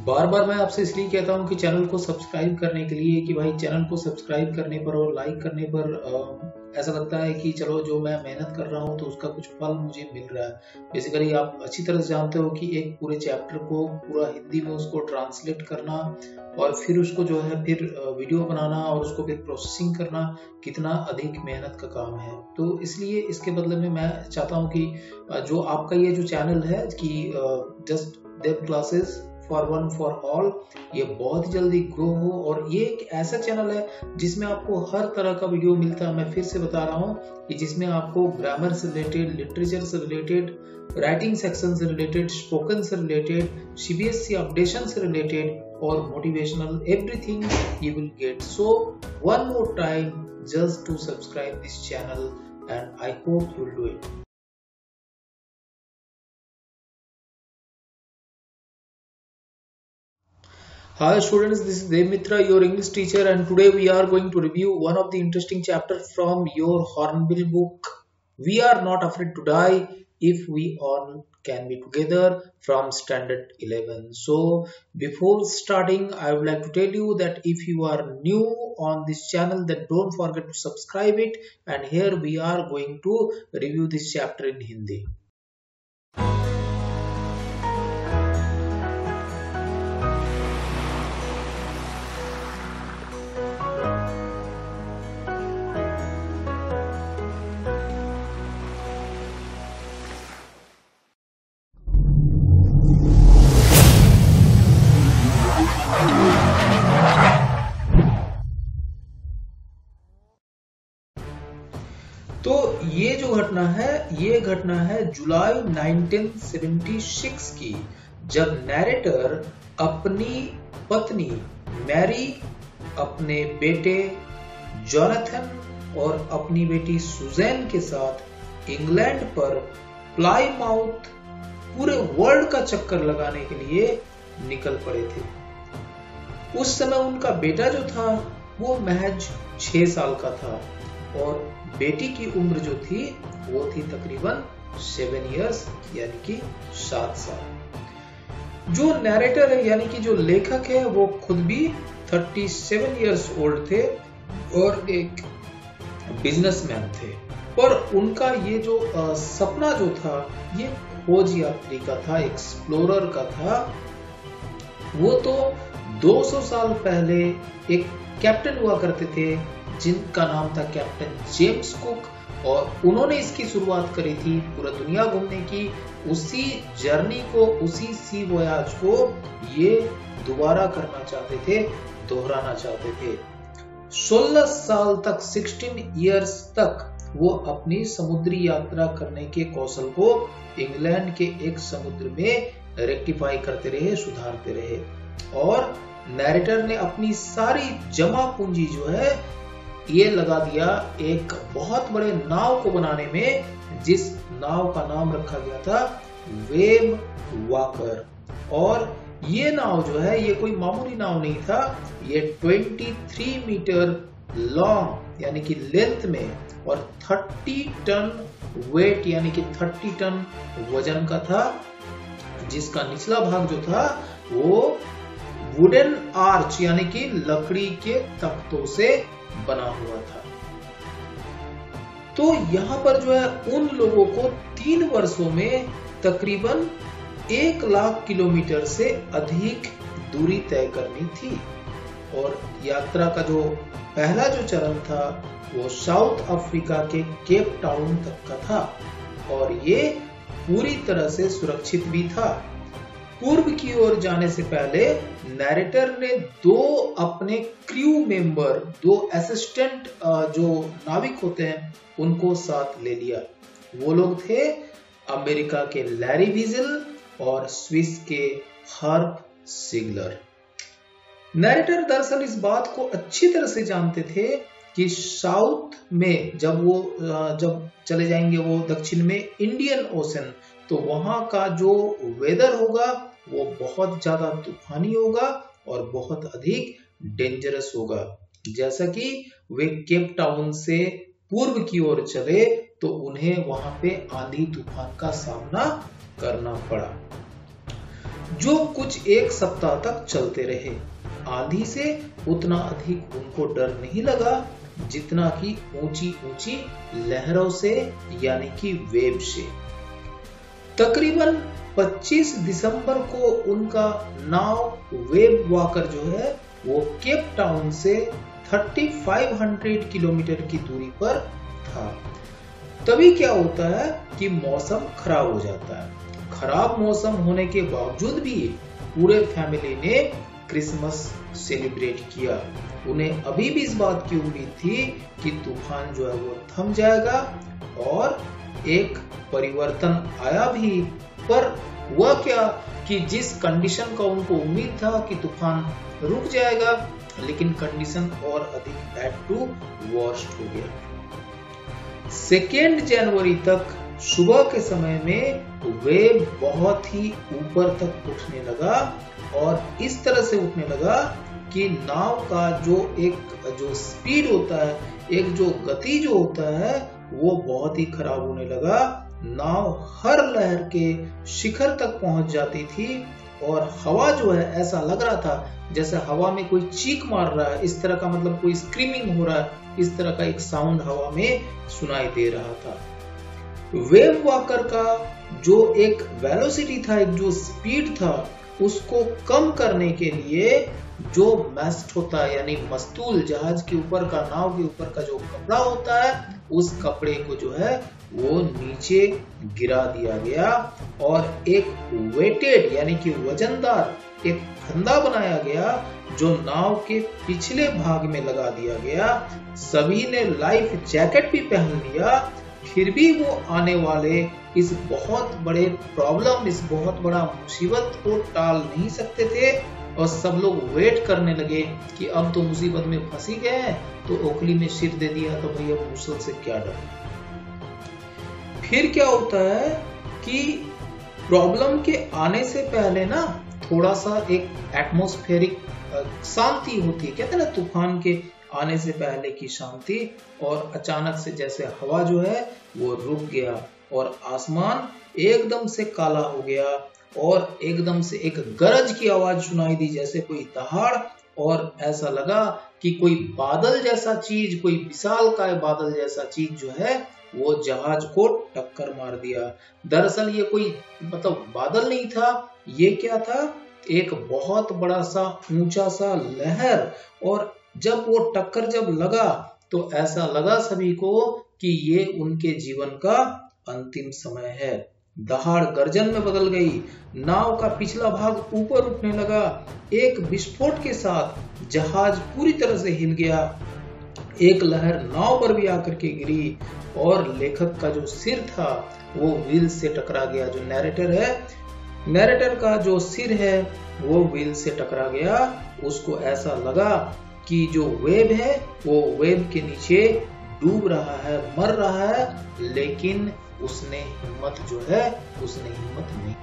बार बार मैं आपसे इसलिए कहता हूँ कि चैनल को सब्सक्राइब करने के लिए कि भाई चैनल को सब्सक्राइब करने पर और लाइक करने पर ऐसा लगता है कि चलो जो मैं मेहनत कर रहा हूँ तो उसका कुछ फल मुझे मिल रहा है। बेसिकली आप अच्छी तरह से जानते हो कि एक पूरे चैप्टर को पूरा हिंदी में उसको ट्रांसलेट करना और फिर उसको जो है फिर वीडियो बनाना और उसको फिर प्रोसेसिंग करना कितना अधिक मेहनत का काम है। तो इसलिए इसके बदले में मैं चाहता हूँ कि जो आपका ये जो चैनल है कि just Dev classes for one for all, ये बहुत ही जल्दी ग्रो हो और ये एक ऐसा चैनल है जिसमें आपको हर तरह का वीडियो मिलता है। मैं फिर से बता रहा हूँ कि जिसमें आपको ग्रामर से रिलेटेड, लिटरेचर से रिलेटेड, राइटिंग सेक्शन से रिलेटेड, स्पोकन से रिलेटेड, सीबीएसई अपडेशन से रिलेटेड और motivational everything you will get. So one more time, just to subscribe this channel and I hope you will do it. Hi students, this is Dev Mitra, your English teacher, and today we are going to review one of the interesting chapters from your Hornbill book. We are not afraid to die if we all can be together, from standard 11. So before starting, I would like to tell you that if you are new on this channel, then don't forget to subscribe it, and here we are going to review this chapter in Hindi. तो ये जो घटना है, ये घटना है जुलाई 1976 की, जब नैरेटर अपनी पत्नी मैरी, अपने बेटे जोनाथन और अपनी बेटी सुजैन के साथ इंग्लैंड पर प्लाईमाउथ पूरे वर्ल्ड का चक्कर लगाने के लिए निकल पड़े थे। उस समय उनका बेटा जो था वो महज 6 साल का था और बेटी की उम्र जो थी वो थी तकरीबन 7 इयर्स, यानी कि 7 साल। जो नैरेटर है यानी कि जो लेखक है वो खुद भी 37 इयर्स ओल्ड थे और एक बिजनेसमैन थे, पर उनका ये जो सपना जो था ये खोज यात्री का था, एक्सप्लोरर का था। वो तो 200 साल पहले एक कैप्टन हुआ करते थे जिनका नाम था कैप्टन जेम्स कुक, और उन्होंने इसकी शुरुआत करी थी पूरा दुनिया घूमने की। उसी जर्नी को, उसी सी वोयाज को ये दोबारा करना चाहते थे, दोहराना चाहते थे। 16 साल तक, 16 इयर्स तक वो अपनी समुद्री यात्रा करने के कौशल को इंग्लैंड के एक समुद्र में रेक्टिफाई करते रहे, सुधारते रहे, और नैरेटर ने अपनी सारी जमा पूंजी जो है ये लगा दिया एक बहुत बड़े नाव को बनाने में, जिस नाव का नाम रखा गया था वेव वॉकर। और ये नाव जो है ये कोई मामूली नाव नहीं था, ये 23 मीटर लॉन्ग यानी कि लेंथ में और 30 टन वेट यानी कि 30 टन वजन का था, जिसका निचला भाग जो था वो वुडन आर्च यानी कि लकड़ी के तख्तों से बना हुआ था। तो यहाँ पर जो है उन लोगों को 3 वर्षों में तकरीबन 1 लाख किलोमीटर से अधिक दूरी तय करनी थी, और यात्रा का जो पहला जो चरण था वो साउथ अफ्रीका के केप टाउन तक का था, और ये पूरी तरह से सुरक्षित भी था। पूर्व की ओर जाने से पहले नैरेटर ने 2 अपने क्रू मेंबर, 2 असिस्टेंट जो नाविक होते हैं उनको साथ ले लिया। वो लोग थे अमेरिका के लैरी वीजल और स्विस के हर्ब सिगलर। नैरेटर दरअसल इस बात को अच्छी तरह से जानते थे कि साउथ में जब चले जाएंगे वो दक्षिण में इंडियन ओशन, तो वहां का जो वेदर होगा वो बहुत ज्यादा तूफानी होगा और बहुत अधिक डेंजरस होगा। जैसा कि वे केप टाउन से पूर्व की ओर चले तो उन्हें वहां पे आंधी तूफान का सामना करना पड़ा। जो कुछ एक सप्ताह तक चलते रहे। आंधी से उतना अधिक उनको डर नहीं लगा जितना कि ऊंची ऊंची लहरों से, यानी कि वेव से। तकरीबन 25 दिसंबर को उनका नाव वेव वॉकर जो है वो केप टाउन से 3500 किलोमीटर की दूरी पर था। तभी क्या होता है कि मौसम खराब हो जाता है। खराब मौसम होने के बावजूद भी पूरे फैमिली ने क्रिसमस सेलिब्रेट किया। उन्हें अभी भी इस बात की उम्मीद थी कि तूफान जो है वो थम जाएगा, और एक परिवर्तन आया भी। पर हुआ क्या कि जिस कंडीशन का उनको उम्मीद था कि तूफान रुक जाएगा, लेकिन कंडीशन और अधिक बैड टू वर्स्ट हो गया। 2 जनवरी तक सुबह के समय में वेव बहुत ही ऊपर तक उठने लगा, और इस तरह से उठने लगा कि नाव का जो स्पीड होता है, एक जो गति जो होता है, वो बहुत ही खराब होने लगा। नाव हर लहर के शिखर तक पहुंच जाती थी, और हवा जो है ऐसा लग रहा था जैसे हवा में कोई चीख मार रहा है, इस तरह का, मतलब कोई स्क्रीमिंग हो रहा है, इस तरह का एक साउंड हवा में सुनाई दे रहा था। वेव वॉकर का जो एक वेलोसिटी था, एक जो स्पीड था, उसको कम करने के लिए जो मैस्ट होता है, यानी मस्तूल, जहाज के ऊपर का, नाव के ऊपर का जो कपड़ा होता है, उस कपड़े को जो है वो नीचे गिरा दिया गया, और एक वेटेड यानी कि वजनदार एक फंदा बनाया गया जो नाव के पिछले भाग में लगा दिया गया। सभी ने लाइफ जैकेट भी पहन लिया, फिर भी वो आने वाले इस बहुत बड़े प्रॉब्लम, इस बहुत बड़ा मुसीबत को टाल नहीं सकते थे। और सब लोग वेट करने लगे कि अब तो मुसीबत में फंसी गए हैं, तो ओखली में सिर दे दिया तो भैया मुसल से क्या डर। फिर क्या होता है कि प्रॉब्लम के आने से पहले ना थोड़ा सा एक एटमॉस्फेरिक शांति होती है, कहते हैं ना तूफान के आने से पहले की शांति। और अचानक से जैसे हवा जो है वो रुक गया, और आसमान एकदम से काला हो गया, और एकदम से एक गरज की आवाज सुनाई दी, जैसे कोई दहाड़, और ऐसा लगा कि कोई बादल जैसा चीज, कोई विशालकाय बादल जैसा चीज जो है वो जहाज को टक्कर मार दिया। दरअसल ये कोई मतलब बादल नहीं था, ये क्या था, एक बहुत बड़ा सा ऊंचा सा लहर। और जब वो टक्कर जब लगा तो ऐसा लगा सभी को कि ये उनके जीवन का अंतिम समय है। दहाड़ गर्जन में बदल गई, नाव का पिछला भाग ऊपर उठने लगा, एक विस्फोट के साथ जहाज पूरी तरह से हिल गया, एक लहर नाव पर भी आकर के गिरी, और लेखक का जो सिर था वो व्हील से टकरा गया। जो नैरेटर है, नैरेटर का जो सिर है वो व्हील से टकरा गया। उसको ऐसा लगा कि जो वेव है वो वेव के नीचे डूब रहा है, मर रहा है, लेकिन उसने हिम्मत जो है, उसने हिम्मत नहीं।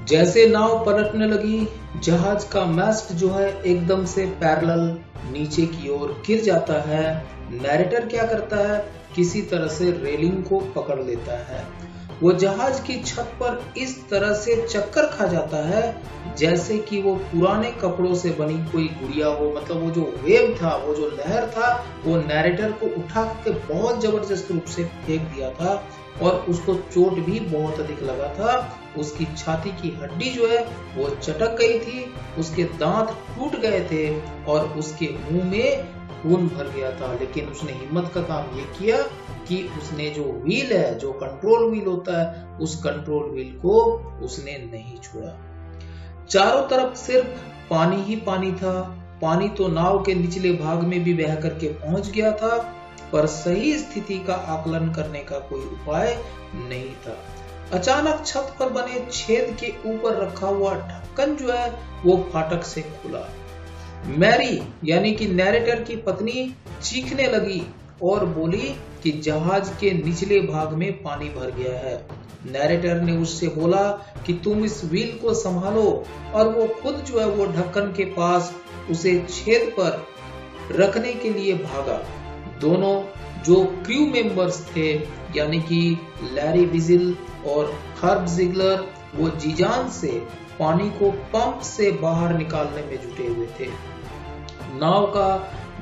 जैसे नाव पलटने लगी, जहाज का मैस्ट जो है एकदम से पैरेलल नीचे की ओर गिर जाता है। नैरेटर क्या करता है, किसी तरह से रेलिंग को पकड़ लेता है। वो जहाज की छत पर इस तरह से चक्कर खा जाता है जैसे कि वो पुराने कपड़ों से बनी कोई गुड़िया हो। मतलब वो जो वेव था, वो जो लहर था, वो नैरेटर को उठा के बहुत जबरदस्त रूप से फेंक दिया था, और उसको चोट भी बहुत अधिक लगा था। उसकी छाती की हड्डी जो है वो चटक गई थी, उसके दांत टूट गए थे, और उसके मुंह में खून भर गया था। लेकिन उसने हिम्मत का काम ये किया कि उसने जो व्हील है, जो कंट्रोल व्हील होता है, उस कंट्रोल व्हील को उसने नहीं छोड़ा। चारों तरफ सिर्फ पानी ही पानी था। पानी तो नाव के निचले भाग में भी बह करके पहुंच गया था, पर सही स्थिति का आकलन करने का कोई उपाय नहीं था। अचानक छत पर बने छेद के ऊपर रखा हुआ ढक्कन जो है वो फाटक से खुला। मैरी यानी कि नैरेटर की पत्नी चीखने लगी और बोली कि जहाज के निचले भाग में पानी भर गया है। नैरेटर ने उससे बोला कि तुम इस व्हील को संभालो, और वो खुद जो है वो ढक्कन के पास उसे छेद पर रखने के लिए भागा। दोनों जो क्रू मेंबर्स थे, यानी कि लैरी विजिल और हर्ब जिगलर, वो जी जान से पानी को पंप से बाहर निकालने में जुटे हुए थे। नाव का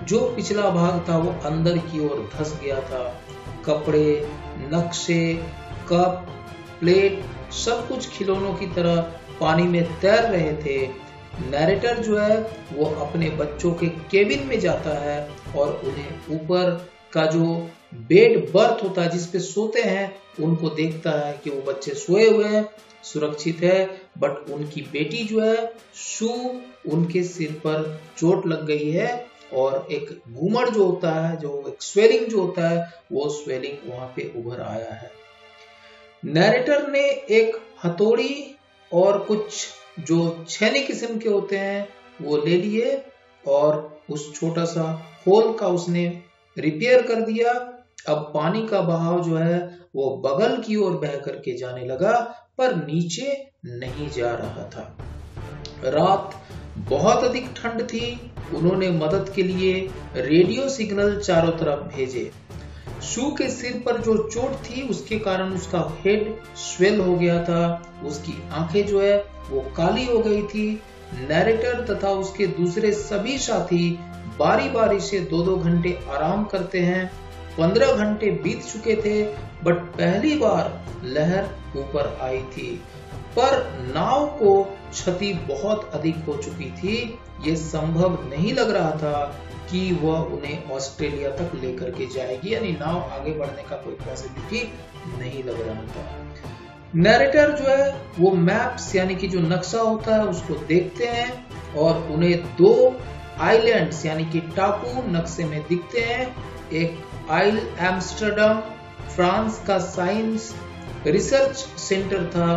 जो पिछला भाग था वो अंदर की ओर धंस गया था। कपड़े, नक्शे, कप, प्लेट सब कुछ खिलौनों की तरह पानी में तैर रहे थे। नैरेटर जो है वो अपने बच्चों के केबिन में जाता है और उन्हें ऊपर का जो बेड बर्थ होता है जिसपे सोते हैं उनको देखता है कि वो बच्चे सोए हुए हैं, सुरक्षित है, बट उनकी बेटी जो है शू, उनके सिर पर चोट लग गई है और एक घूमड़ जो होता है, जो एक स्वेलिंग जो होता है, वो स्वेलिंग वहां पे उभर आया है। नैरेटर ने एक हथौड़ी और कुछ जो छेनी किस्म के होते हैं वो ले लिए और उस छोटा सा होल का उसने रिपेयर कर दिया। अब पानी का बहाव जो है वो बगल की ओर बह करके जाने लगा पर नीचे नहीं जा रहा था। रात बहुत अधिक ठंड थी। उन्होंने मदद के लिए रेडियो सिग्नल चारों तरफ भेजे। शू के सिर पर जो चोट थी उसके कारण उसका हेड स्वेल हो गया था। उसकी आंखें जो है वो काली हो गई थी। नैरेटर तथा उसके दूसरे सभी साथी बारी बारी से 2-2 घंटे आराम करते हैं। 15 घंटे बीत चुके थे बट पहली बार लहर ऊपर आई थी, पर नाव को क्षति बहुत अधिक हो चुकी थी। ये संभव नहीं लग रहा था कि वह उन्हें ऑस्ट्रेलिया तक लेकर के जाएगी, यानी नाव आगे बढ़ने का कोई पॉसिबिलिटी नहीं लग रहा था। नैरेटर जो है वो मैप्स यानी कि जो नक्शा होता है उसको देखते हैं और उन्हें 2 आइलैंड्स यानी कि टापू नक्शे में दिखते हैं। एक आइल एम्स्टर्डम फ्रांस का साइंस रिसर्च सेंटर था।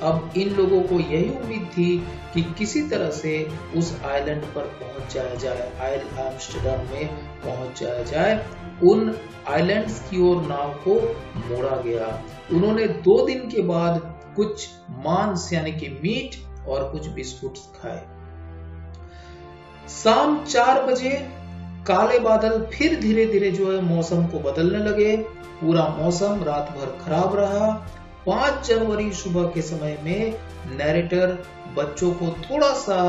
अब इन लोगों को यही उम्मीद थी कि किसी तरह से उस आइलैंड पर पहुंच जाया जाए, आइल एम्स्टर्डम में पहुंच जाया जाए। उन आइलैंड्स की ओर नाव को मोड़ा गया। उन्होंने 2 दिन के बाद कुछ मांस यानी कि मीट और कुछ बिस्कुट्स खाए। शाम 4 बजे काले बादल फिर धीरे धीरे जो है मौसम को बदलने लगे। पूरा मौसम रात भर खराब रहा। 5 जनवरी सुबह के समय में नैरेटर बच्चों को थोड़ा सा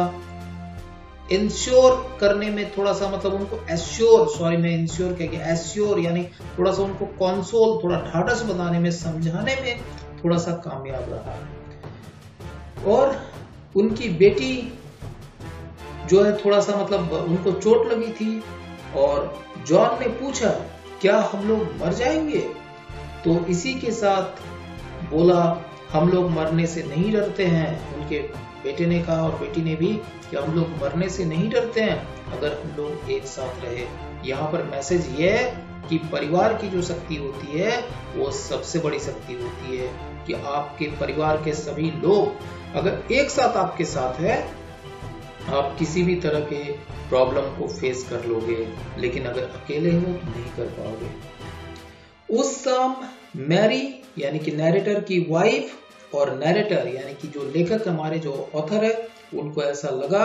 इंश्योर करने में, थोड़ा सा मतलब उनको एश्योर, सॉरी मैं इंश्योर कह गया, एश्योर यानी थोड़ा सा उनको कंसोल, थोड़ा ढाढ़स बनाने में, समझाने में थोड़ा सा कामयाब रहा। और उनकी बेटी जो है थोड़ा सा मतलब उनको चोट लगी थी और जॉन ने पूछा क्या हम लोग मर जाएंगे, तो इसी के साथ बोला हम लोग मरने से नहीं डरते हैं। उनके बेटे ने कहा और बेटी ने भी कि हम लोग मरने से नहीं डरते हैं अगर हम लोग एक साथ रहे। यहाँ पर मैसेज ये है कि परिवार की जो शक्ति होती है वो सबसे बड़ी शक्ति होती है कि आपके परिवार के सभी लोग अगर एक साथ आपके साथ है आप किसी भी तरह के प्रॉब्लम को फेस कर लोगे, लेकिन अगर अकेले हो तो नहीं कर पाओगे। उस शाम मैरी यानी कि नैरेटर की वाइफ और नैरेटर यानी कि जो लेखक हमारे जो ऑथर है उनको ऐसा लगा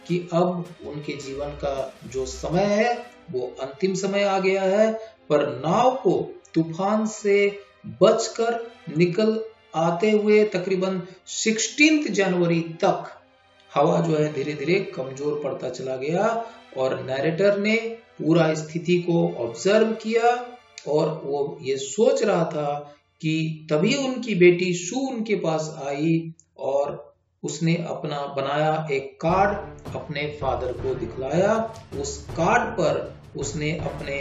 कि अब उनके जीवन का जो समय है वो अंतिम समय आ गया है। पर नाव को तूफान से बचकर निकल आते हुए तकरीबन 16 जनवरी तक हवा जो है धीरे धीरे कमजोर पड़ता चला गया और नैरेटर ने पूरा स्थिति को ऑब्जर्व किया और वो ये सोच रहा था कि तभी उनकी बेटी शू उनके पास आई और उसने अपना बनाया एक कार्ड अपने फादर को दिखलाया। उस कार्ड पर उसने अपने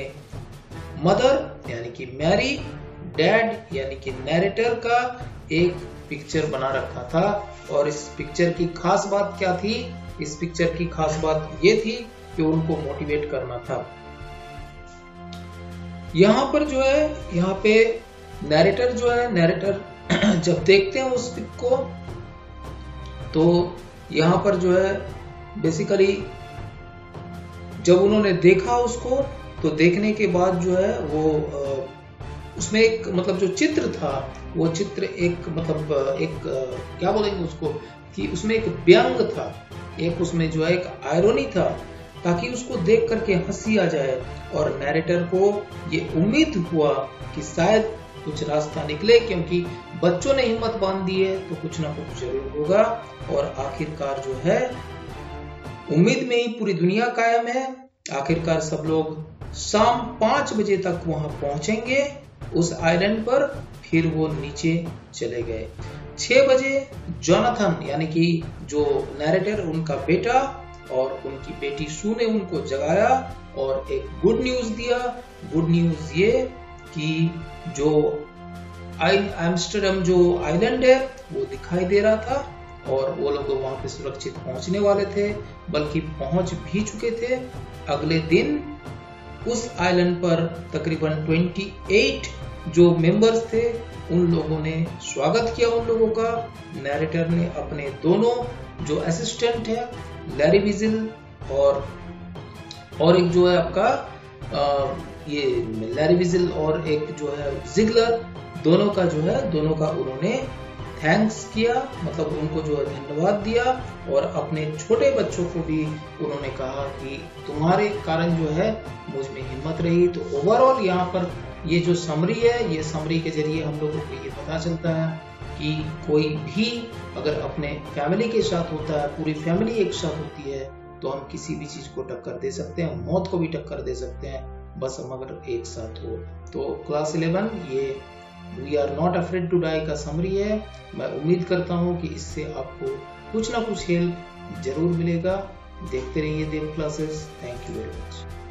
मदर यानी कि मैरी, डैड यानी कि नैरेटर का एक पिक्चर बना रखा था। और इस पिक्चर की खास बात क्या थी? इस पिक्चर की खास बात ये थी कि उनको मोटिवेट करना था। यहाँ पर जो है यहाँ पे नैरेटर जो है, नैरेटर जब देखते हैं उस पिक को तो यहाँ पर जो है बेसिकली जब उन्होंने देखा उसको तो देखने के बाद जो है वो उसमें एक मतलब जो चित्र था वो चित्र एक मतलब एक क्या बोलेंगे उसको कि उसमें एक व्यंग था, एक उसमें जो है एक आयरनी था ताकि उसको देख करके हंसी आ जाए। और नैरेटर को ये उम्मीद हुआ कि शायद कुछ रास्ता निकले, क्योंकि बच्चों ने हिम्मत बांध दी है तो कुछ ना कुछ जरूर होगा। और आखिरकार जो है उम्मीद में ही पूरी दुनिया कायम है। आखिरकार सब लोग शाम 5 बजे तक वहां पहुंचेंगे उस आइलैंड पर। फिर वो नीचे चले गए। 6 बजे जोनाथन यानी कि जो नैरेटर उनका बेटा और उनकी बेटी सू ने उनको जगाया और एक गुड न्यूज दिया। गुड न्यूज ये कि जो एम्स्टर्डम जो आइलैंड है वो दिखाई दे रहा था और वो लोग वहां पे सुरक्षित पहुंचने वाले थे, बल्कि पहुंच भी चुके थे। अगले दिन उस आइलैंड पर तकरीबन 28 जो मेंबर्स थे उन लोगों ने स्वागत किया उन लोगों का। नैरेटर ने अपने दोनों जो असिस्टेंट है लैरी विजिल और एक जो है आपका ये लैरी विजिल और एक जो है जिगलर, दोनों का उन्होंने थैंक्स किया, मतलब उनको जो है धन्यवाद दिया। और अपने छोटे बच्चों को भी उन्होंने कहा कि तुम्हारे कारण जो है मुझ में हिम्मत रही। तो ओवरऑल यहाँ पर ये जो समरी है, ये समरी के जरिए हम लोगों को ये पता चलता है कि कोई भी अगर अपने फैमिली के साथ होता है, पूरी फैमिली एक साथ होती है, तो हम किसी भी चीज को टक्कर दे सकते हैं, मौत को भी टक्कर दे सकते हैं, बस हम अगर एक साथ हो। तो क्लास 11 ये we are not afraid to die का समरी है। मैं उम्मीद करता हूँ कि इससे आपको कुछ ना कुछ हेल्प जरूर मिलेगा। देखते रहिए Dev classes. Thank you very much.